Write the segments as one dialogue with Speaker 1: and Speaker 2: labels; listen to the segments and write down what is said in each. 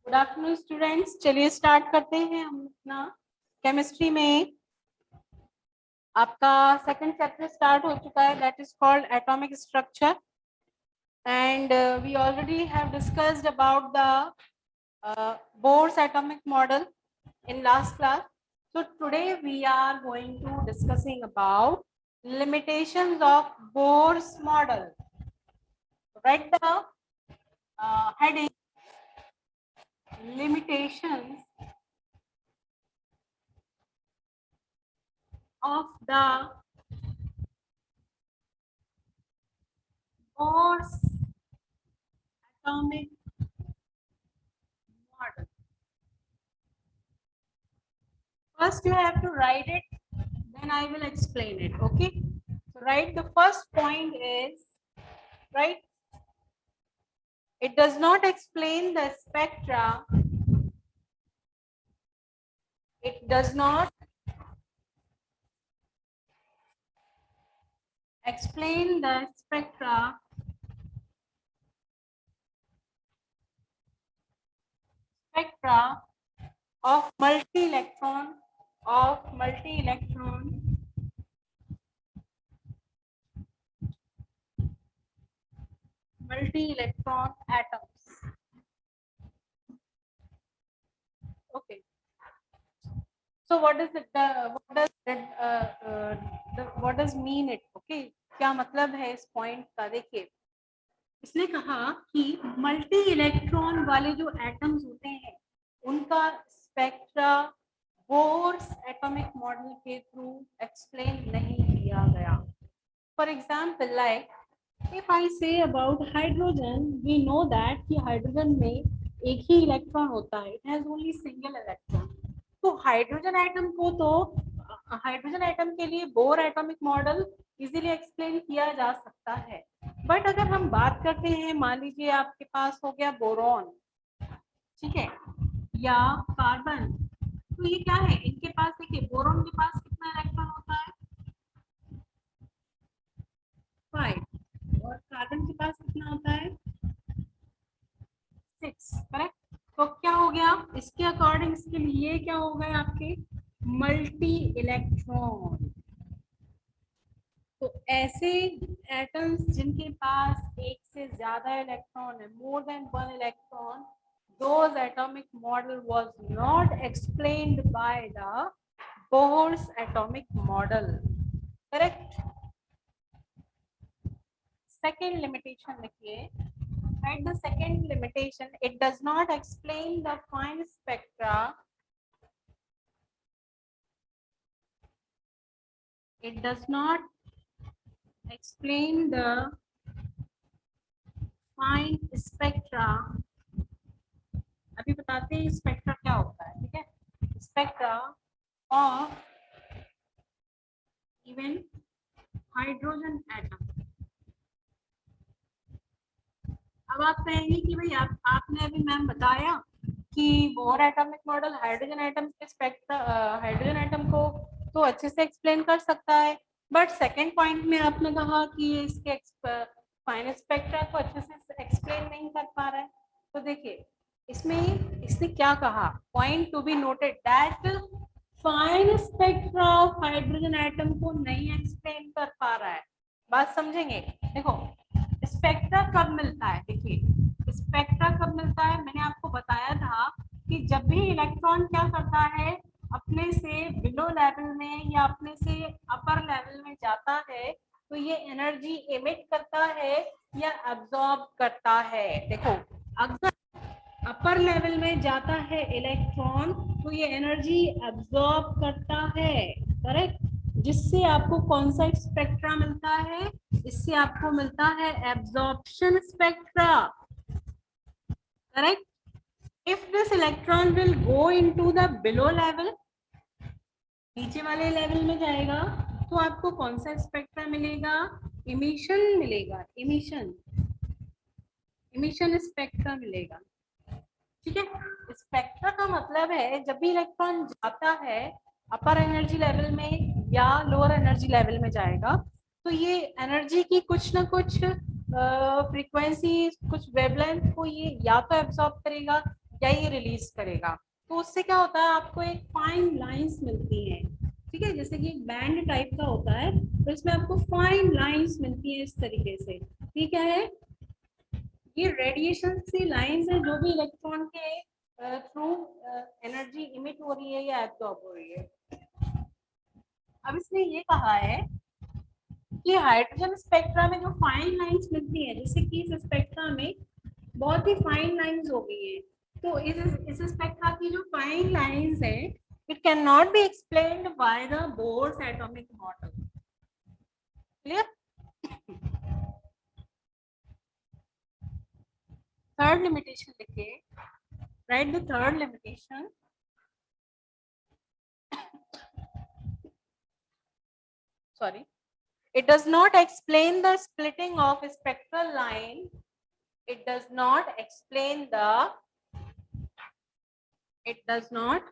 Speaker 1: Good afternoon students, चलिए start करते हैं हम अपना केमिस्ट्री में। आपका सेकंड चैप्टर स्टार्ट हो चुका है, that is called atomic structure and we already have discussed about the Bohr's atomic model in last class. So today we are going to discussing about limitations of Bohr's model. Write the heading limitations of the Bohr's atomic model. First you have to write it, then I will explain it. Okay, so write the first point is, right, it does not explain the spectra, it does not explain the spectra of multi-electron atoms. Okay, so what does it what does mean it? Okay, क्या मतलब है इस point का? देखिए, इसने कहा कि multi electron वाले जो एटम्स होते हैं उनका स्पेक्ट्रा बोर्स एटॉमिक मॉडल के थ्रू एक्सप्लेन नहीं किया गया. For example, like if I say about hydrogen, we know that कि हाइड्रोजन में एक ही इलेक्ट्रॉन होता है, it has only single electron. तो हाइड्रोजन एटम को तो हाइड्रोजन एटम के लिए Bohr atomic model easily explain किया जा सकता है. बट अगर हम बात करते हैं, मान लीजिए आपके पास हो गया बोरॉन, ठीक है, या कार्बन, तो ये क्या है, इनके पास देखिए बोरॉन के पास कितना इलेक्ट्रॉन होता है, 5, और कार्बन के पास कितना होता है, 6. करेक्ट. तो क्या हो गया इसके अकॉर्डिंग, इसके लिए क्या हो गए आपके मल्टी इलेक्ट्रॉन. तो ऐसे एटम्स जिनके पास एक से ज्यादा इलेक्ट्रॉन है, more than 1 electron, those atomic model was not explained by the Bohr's atomic model. Correct. Second limitation लिखिए. Write the second limitation. It does not explain the fine spectra. It does not explain the fine spectra. अभी बताते हैं spectra क्या होता है. ठीक है, spectra of even hydrogen atom. अब आप कहेंगे कि भाई आपने अभी मैम बताया कि bore atomic model hydrogen atom के स्पेक्ट्रा, हाइड्रोजन एटम को तो अच्छे से एक्सप्लेन कर सकता है, बट सेकंड पॉइंट में आपने कहा कि इसके फाइन स्पेक्ट्रा को अच्छे से एक्सप्लेन नहीं कर पा रहा है. तो देखिए इसमें इसने क्या कहा, point to be noted that fine spectra of hydrogen atom को नहीं एक्सप्लेन कर पा रहा है. बात समझेंगे. देखो स्पेक्ट्रा कब मिलता है, देखिए स्पेक्ट्रा कब मिलता है, मैंने आपको बताया था कि जब भी इलेक्ट्रॉन क्या करता है, अपने से बिलो लेवल में या अपने से अपर लेवल में जाता है, तो ये एनर्जी एमिट करता है या एब्जॉर्ब करता है. देखो अगर अपर लेवल में जाता है इलेक्ट्रॉन तो ये एनर्जी एब्जॉर्ब करता है. करेक्ट. जिससे आपको कौन सा स्पेक्ट्रा मिलता है, इससे आपको मिलता है absorption spectra. Correct. If this electron will go into the below level, नीचे वाले लेवल में जाएगा, तो आपको कौन सा स्पेक्ट्रा मिलेगा, इमिशन मिलेगा, इमिशन स्पेक्ट्रा मिलेगा. ठीक है. स्पेक्ट्रा का मतलब है जब भी इलेक्ट्रॉन जाता है अपर एनर्जी लेवल में या लोअर एनर्जी लेवल में जाएगा, तो ये एनर्जी की कुछ ना कुछ फ्रीक्वेंसी, कुछ वेवलेंथ को ये या तो एब्सॉर्ब करेगा या ये रिलीज करेगा। तो उससे क्या होता है, आपको एक फाइन लाइंस मिलती हैं, ठीक है, जैसे कि एक बैंड टाइप का होता है, तो इसमें आपको फाइन लाइंस मिलती है इस तरीके से। ठीक है, ये रेडिएशन सी लाइंस है जो भी इलेक्ट्रॉन के थ्रू एनर्जी इमिट हो रही है या एब्जॉर्ब हो रही है। अब इसने ये कहा है कि हाइड्रोजन स्पेक्ट्रा में जो फाइन लाइंस मिलती है, जैसे कि इस स्पेक्ट्रा में बहुत ही फाइन लाइंस हो गई है, तो इस स्पेक्ट्रा की जो फाइन लाइंस है, it can not be explained by the Bohr's atomic model. Clear? Third limitation लिखिए, write the third limitation. Sorry, it does not explain the splitting of a spectral line. It does not explain the, it does not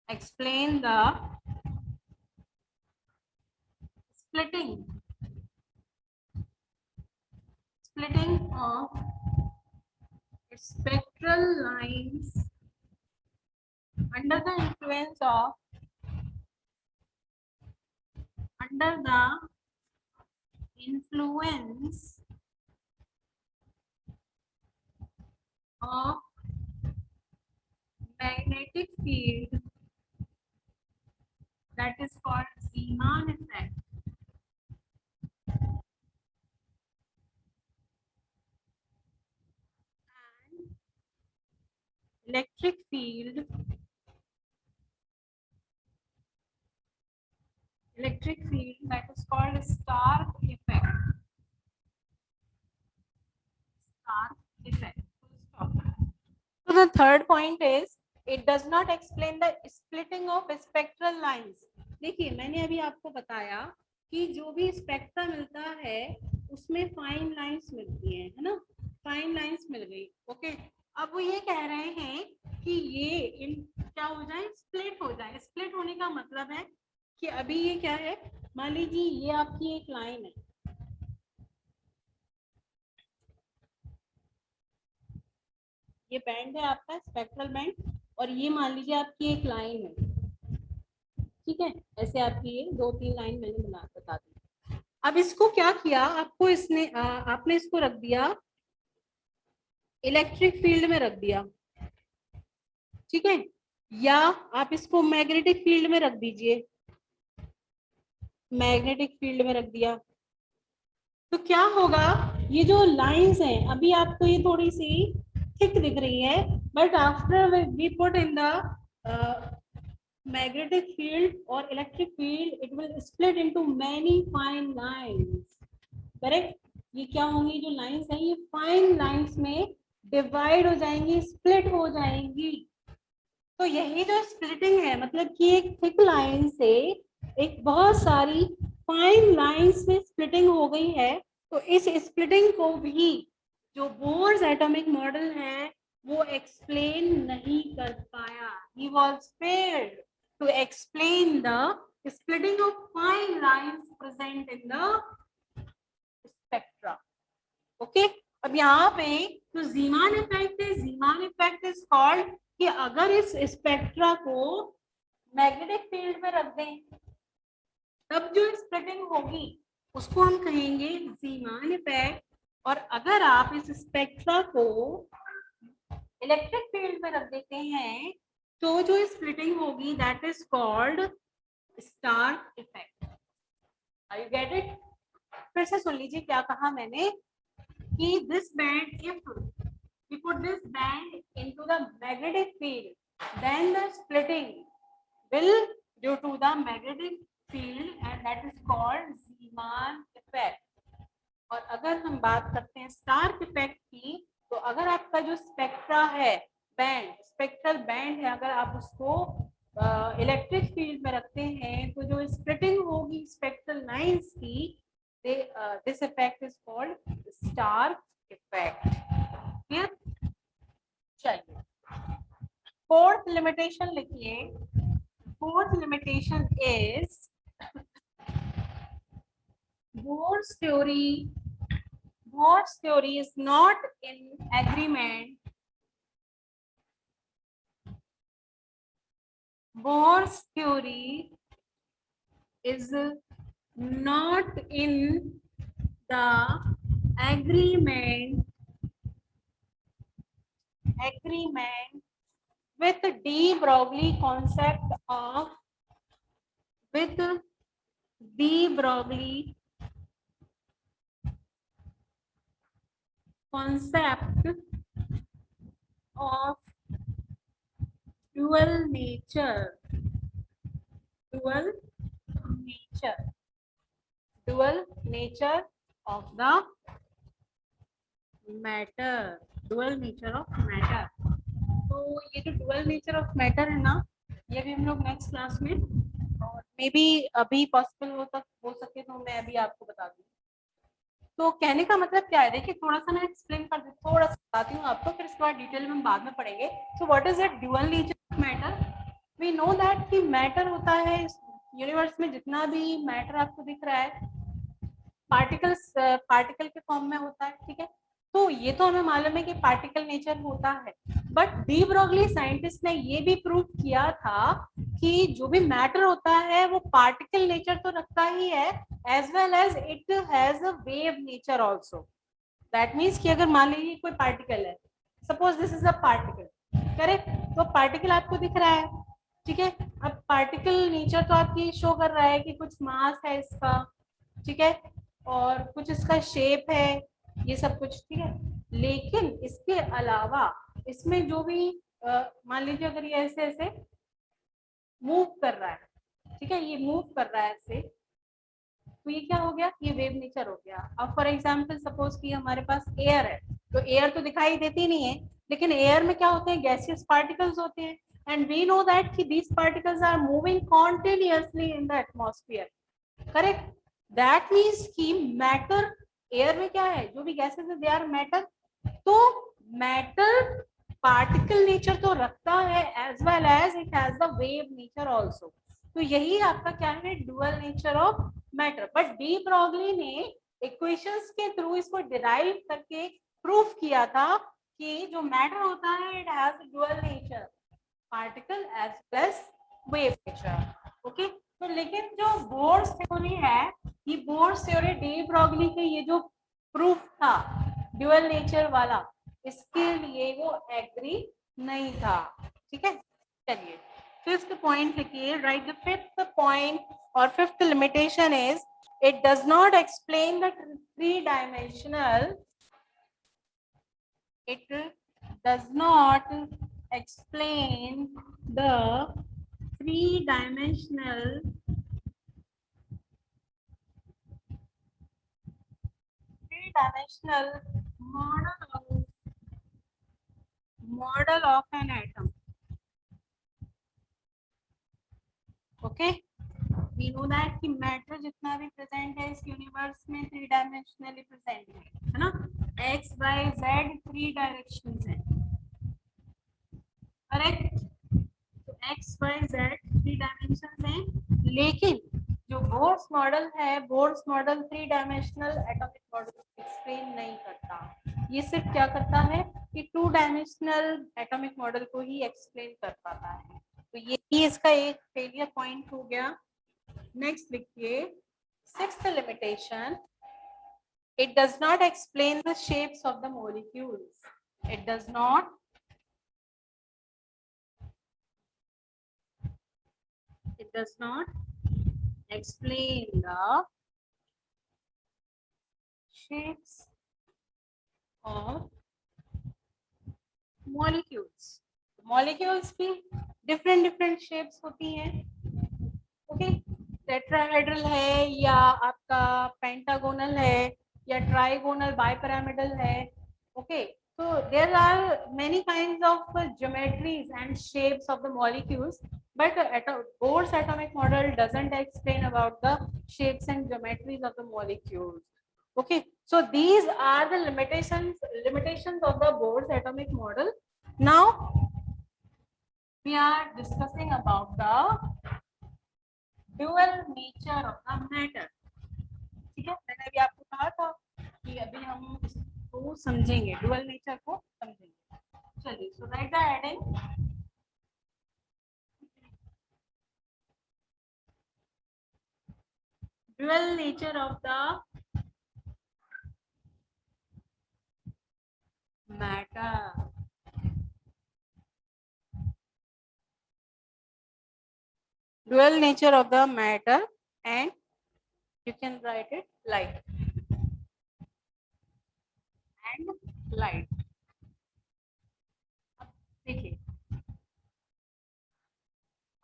Speaker 1: explain the splitting of spectral lines under the influence of of magnetic field, that is called Zeeman effect. And electric field that is called Stark effect. Stark effect. Full stop. So the third point is it does not explain the splitting of spectral lines. देखिए, मैंने अभी आपको बताया कि जो भी spectra मिलता है उसमें फाइन लाइंस मिलती हैं, है ना, फाइन लाइंस मिल गई। ओके, अब वो ये कह रहे हैं कि ये इन क्या हो जाए, स्प्लिट हो जाए। स्प्लिट होने का मतलब है कि अभी ये क्या है, मान लीजिए ये आपकी एक लाइन है, ये बैंड है आपका स्पेक्ट्रल बैंड, और ये मान लीजिए आपकी एक लाइन है, ठीक है, ऐसे आपकी ये 2-3 लाइन मैंने बता दी। अब इसको क्या किया, आपको इसने आपने इसको रख दिया इलेक्ट्रिक फील्ड में रख दिया, ठीक है, या आप इसको मैग्नेटिक फील्ड में रख दीजिए, मैग्नेटिक फील्ड में रख दिया, तो क्या होगा, ये जो लाइंस हैं अभी आपको ये थोड़ी सी थिक दिख रही है, but after we put in the magnetic field or electric field, it will split into many fine lines. Correct? ये क्या होंगी, जो लाइंस हैं ये फाइन लाइंस में डिवाइड हो जाएंगी, स्प्लिट हो जाएंगी। तो यही जो स्प्लिटिंग है, मतलब कि एक थिक लाइन से एक बहुत सारी फाइन लाइंस में स्प्लिटिंग हो गई है। तो इस स्प्लिटिंग को भी जो बोर्स एटॉमिक मॉडल है वो एक्सप्लेन नहीं कर पाया। He was failed to explain the splitting of fine lines present in the spectra. Okay? अब यहाँ पे जो ज़ीमान इफेक्ट है, ज़ीमान इफेक्ट इज कॉल्ड कि अगर इस स्पेक्ट्रा को मैग्नेटिक फील्ड में रख दें तब जो स्प्लिटिंग होगी उसको हम कहेंगे ज़ीमान इफेक्ट, और अगर आप इस स्पेक्ट्रा को इलेक्ट्रिक फील्ड में रख देते हैं तो जो स्प्लिटिंग होगी that is called Stark effect. Are you get it? फिर से सुन लीजिए क्या कहा मैंने कि this band, if we put this band into the magnetic field then the splitting will due to the magnetic field and that is called Zeeman effect। और अगर हम बात करते हैं स्टार्क इफेक्ट की, तो अगर आपका जो स्पेक्ट्रा है, बैंड, स्पेक्ट्रल बैंड है, अगर आप उसको इलेक्ट्रिक फील्ड में रखते हैं तो जो स्प्लिटिंग होगी स्पेक्ट्रल लाइंस की, this effect is called Stark effect. Clear? चलिए फोर्थ लिमिटेशन लिखिए। Fourth limitation is Bohr's theory Bohr's theory is not in agreement. Bohr's theory is not in the agreement with de Broglie concept of with de Broglie concept of dual nature, dual nature, dual nature of the matter, dual nature of matter. तो ये जो dual nature of matter है ना, ये भी हम लोग next class में और मे बी अभी पॉसिबल हो सके तो मैं अभी आपको बता दूँ. तो कहने का मतलब क्या है, देखिए थोड़ा सा मैं एक्सप्लेन कर दूँ, थोड़ा सा बताती हूँ आपको, फिर इसके बाद डिटेल में हम बाद में पढ़ेंगे. So what is that dual nature of matter? We know that कि मैटर होता है यूनिवर्स में, जितना भी मैटर आपको दिख रहा है पार्टिकल के फॉर्म में होता है. ठीक है, तो ये तो हमें मालूम है कि पार्टिकल नेचर होता है, बट डी ब्रोगली साइंटिस्ट ने ये भी प्रूव किया था कि जो भी मैटर होता है वो पार्टिकल नेचर तो रखता ही है, as well as it has a wave nature also. That means कि अगर मान लीजिए कोई पार्टिकल है, suppose this is a particle, correct, तो पार्टिकल आपको दिख रहा है. ठीक है, अब पार्टिकल नेचर तो आपकी शो कर रहा है कि कुछ मास है इसका, ठीक है, और कुछ इसका शेप है, ये सब कुछ ठीक है. लेकिन इसके अलावा इसमें जो भी मान लीजिए अगर ये ऐसे ऐसे मूव कर रहा है, ठीक है, ये मूव कर रहा है ऐसे, तो ये क्या हो गया, ये वेव नेचर हो गया. अब फॉर एग्जांपल सपोज कि हमारे पास एयर है, तो एयर तो दिखाई देती नहीं है, लेकिन एयर में क्या होते हैं, गैसियस पार्टिकल्स होते हैं, एंड वी नो दैट कि these particles are moving continuously in the atmosphere. Correct, that means कि मैटर, एयर में क्या है, जो भी गैसेस है दे आर मैटर. तो मैटर पार्टिकल नेचर तो रखता है, as well as it has the wave nature also. तो यही आपका क्या है, dual nature of matter. But de Broglie ने इक्वेशंस के थ्रू इसको डिराइव करके प्रूफ किया था कि जो मैटर होता है it has dual nature, particle as plus wave nature. Okay, तो लेकिन जो बोर्स थ्योरी है, ये बोर्स थ्योरी डी ब्रोगली के ये जो प्रूफ था ड्यूअल नेचर वाला, इसके लिए वो एग्री नहीं था. ठीक है, चलिए फिफ्थ पॉइंट लिखिए. राइट, द फिफ्थ पॉइंट और fifth limitation is it does not explain the three dimensional, it does not explain the three-dimensional model of an atom. Okay, we know that कि matter जितना भी present है इस universe में three dimensionally present है ना, X Y Z three directions है, correct. तो X Y Z three dimensions हैं, लेकिन जो बोर्स मॉडल है, Bohr's model three dimensional atomic model explain नहीं करता. ये सिर्फ क्या करता है कि टू डायमेंशनल एटॉमिक मॉडल को ही एक्सप्लेन कर पाता है. तो ये ही इसका एक फेलियर पॉइंट हो गया. नेक्स्ट लिखिए, sixth limitation, it does not explain the shapes of the molecules. It does not explain the shapes of molecules. Molecules भी different shapes होती हैं. ओके, टेट्राहेड्रल है या आपका पेंटागोनल है या ट्राइगोनल बाइपिरामिडल है. Okay, so there are many kinds of geometries and shapes of the molecules, but Bohr's atomic model doesn't explain about the shapes and geometries of the molecules. Okay, so these are the limitations of the Bohr's atomic model. Now we are discussing about the dual nature of the matter. ठीक है, मैंने अभी आपको कहा था कि अभी हम इसको समझेंगे, डुअल नेचर को समझेंगे। चलिए, so write the heading, dual nature of the matter. Dual nature of the matter, and you can write it light and light. देखिए,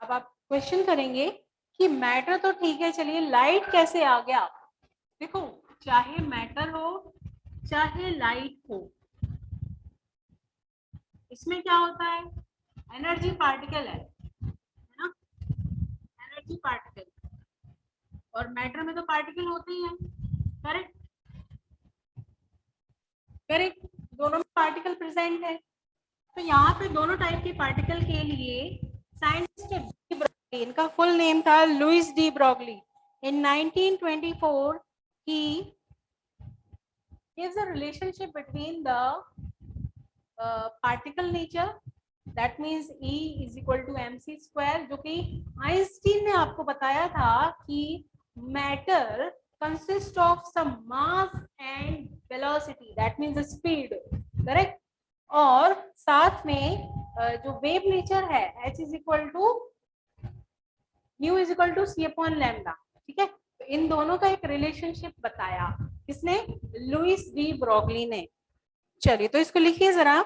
Speaker 1: अब आप क्वेश्चन करेंगे कि मैटर तो ठीक है, चलिए लाइट कैसे आ गया। देखो, चाहे मैटर हो चाहे लाइट हो, इसमें क्या होता है, एनर्जी पार्टिकल है ना, एनर्जी पार्टिकल, और मैटर में तो पार्टिकल होते ही हैं, करेक्ट करेक्ट, दोनों में पार्टिकल प्रेजेंट है। तो यहाँ पे दोनों टाइप के पार्टिकल के लिए साइंटिस्ट डी ब्रॉगली, इनका फुल नेम था Louis de Broglie, in 1924 he gives a relationship between the particle nature, that means E is equal to mc square, जो कि आइंस्टीन ने आपको बताया था कि matter consist of some mass and velocity, that means the speed, correct। और साथ में जो वेव नेचर है h is equal to nu is equal to C upon lambda, ठीक है। तो इन दोनों का एक रिलेशनशिप बताया, किसने, लुइस डी ब्रॉगली ने। चलिए, तो इसको लिखिए जरा।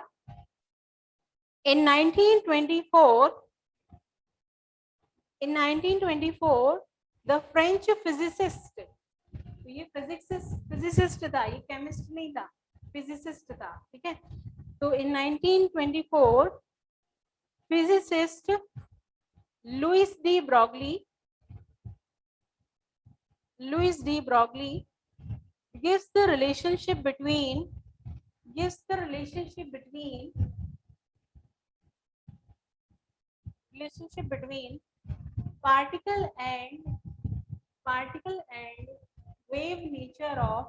Speaker 1: इन 1924 द फ्रेंच फिजिसिस्ट, तो ये फिजिसिस्ट था, ये केमिस्ट नहीं था, फिजिसिस्ट था, ठीक है। तो इन 1924 physicist Louis D. Broglie gives the relationship between particle and wave nature of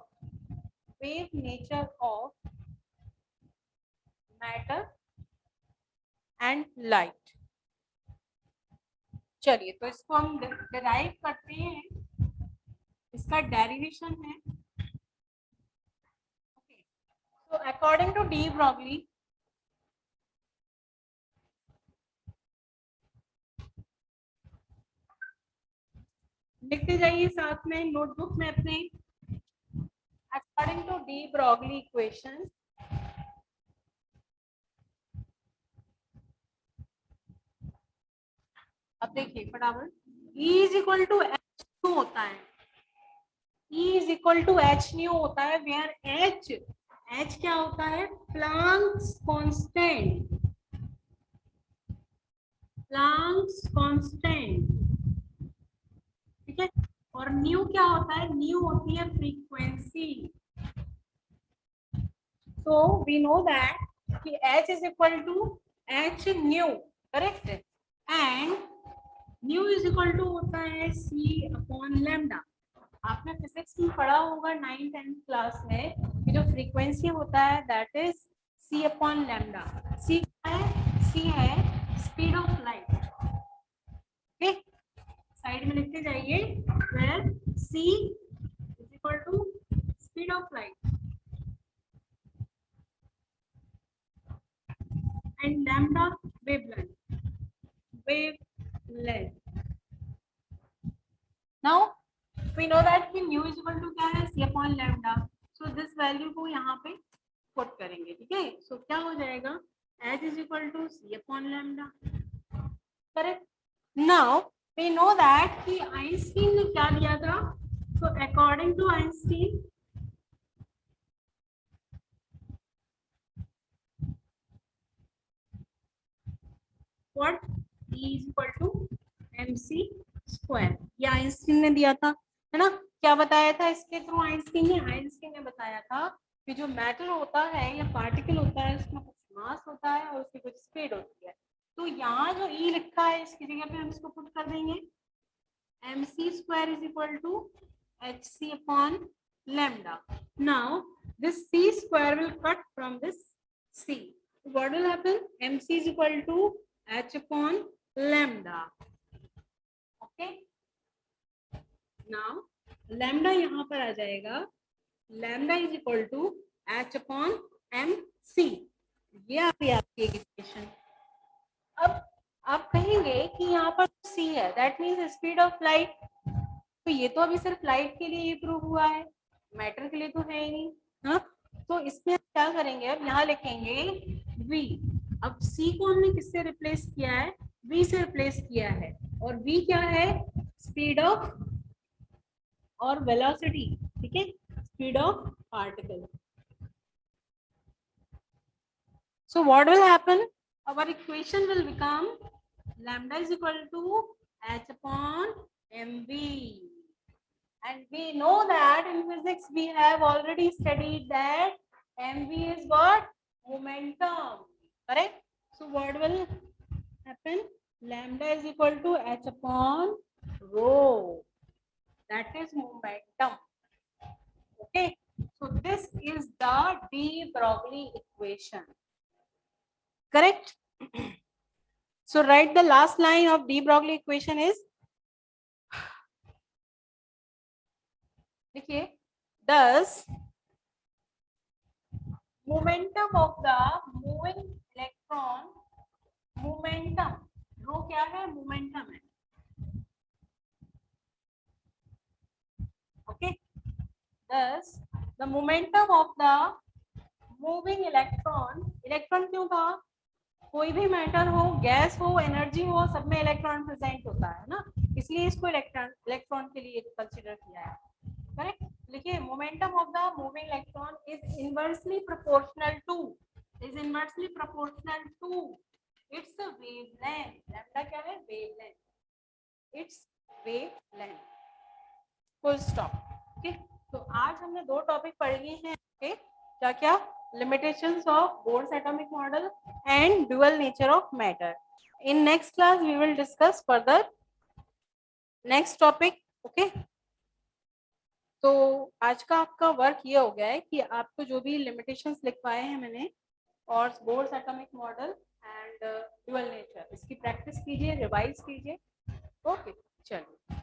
Speaker 1: matter and light। चलिए, तो इसको हम डिराइव करते हैं, इसका डेरिवेशन है। तो अकॉर्डिंग टू डी ब्रॉगली, लिखते जाइए साथ में नोटबुक में अपने, according to de Broglie equation, अब देखिए फटाफट, E is equal to H nu होता है, E is equal to H nu होता है, वेयर एच क्या होता है, प्लांक्स कांस्टेंट, ठीक है। और न्यू क्या होता है, न्यू होती है frequency. So we know that कि h is equal to h nu, correct, and nu is equal to होता है c अपॉन लैम्डा। आपने फिजिक्स में पढ़ा होगा 9th 10th क्लास में कि जो फ्रीक्वेंसी होता है that is c upon lambda. c क्या है, c है speed of light, okay, side में लिखते जाइए, where c is equal to speed of light and lambda wavelength. Now we know that कि mu is equal to क्या है, c upon lambda, so this value को यहाँ पे पुट करेंगे, ठीक है। so क्या हो जाएगा, h is equal to c upon lambda, correct। now we know that कि आइंस्टीन ने क्या दिया था, so according to Einstein, what E is equal to mc square, ये आइंस्टीन ने दिया था, है ना। क्या बताया था इसके थ्रू आइंस्टीन ने बताया था कि जो मैटर होता है या पार्टिकल होता है उसमें कुछ मास होता है और उसकी कुछ स्पीड होती है। तो यहाँ जो E लिखा है इसकी जगह पे हम इसको पुट कर देंगे, mc square is equal to hc upon lambda. Now this c square will cut from this c. What will happen? mc is equal to h upon lambda. Okay. Now lambda यहाँ पर आ जाएगा, lambda is equal to h upon mc. ये आ गई आपकी equation. अब आप कहेंगे कि यहाँ पर c है, that means speed of light. तो ये तो अभी सिर्फ लाइट के लिए प्रूव हुआ है, मैटर के लिए तो है ही नहीं. हाँ, तो इसमें क्या करेंगे, अब यहाँ लिखेंगे v. अब c को हमने किससे रिप्लेस किया है? v से रिप्लेस किया है. और v क्या है? स्पीड ऑफ और वेलोसिटी. ठीक है, speed of particle. So what will happen? Our equation will become lambda is equal to h upon mv. And we know that in physics we have already studied that mv is what? Momentum. Correct? So what will happen? Lambda is equal to h upon rho. That is momentum. Okay. So this is the de Broglie equation. Correct? So write the last line of de Broglie equation is, देखिए, thus momentum of the moving electron, momentum, rho क्या है? momentum है. Okay, thus the momentum of the moving electron, electron क्यों कहा? कोई भी matter हो, gas हो, एनर्जी हो, सब में इलेक्ट्रॉन प्रेजेंट होता है ना, इसलिए इसको इलेक्ट्रॉन के लिए कंसीडर किया है. करेक्ट. लिखिए, momentum of the moving electron is inversely proportional to its wavelength. Lambda क्या है? Wavelength. Its wavelength. Full stop. Okay, तो आज हमने दो टॉपिक पढ़ लिए हैं. ओके, क्या क्या? limitations of Bohr's atomic model and dual nature of matter. In next class we will discuss further next topic. Okay, तो आज का आपका वर्क ये हो गया है कि आपको जो भी limitations लिखवाए हैं मैंने और Bohr's atomic model and dual nature, इसकी प्रैक्टिस कीजिए, रिवाइज कीजिए. ओके, चलिए.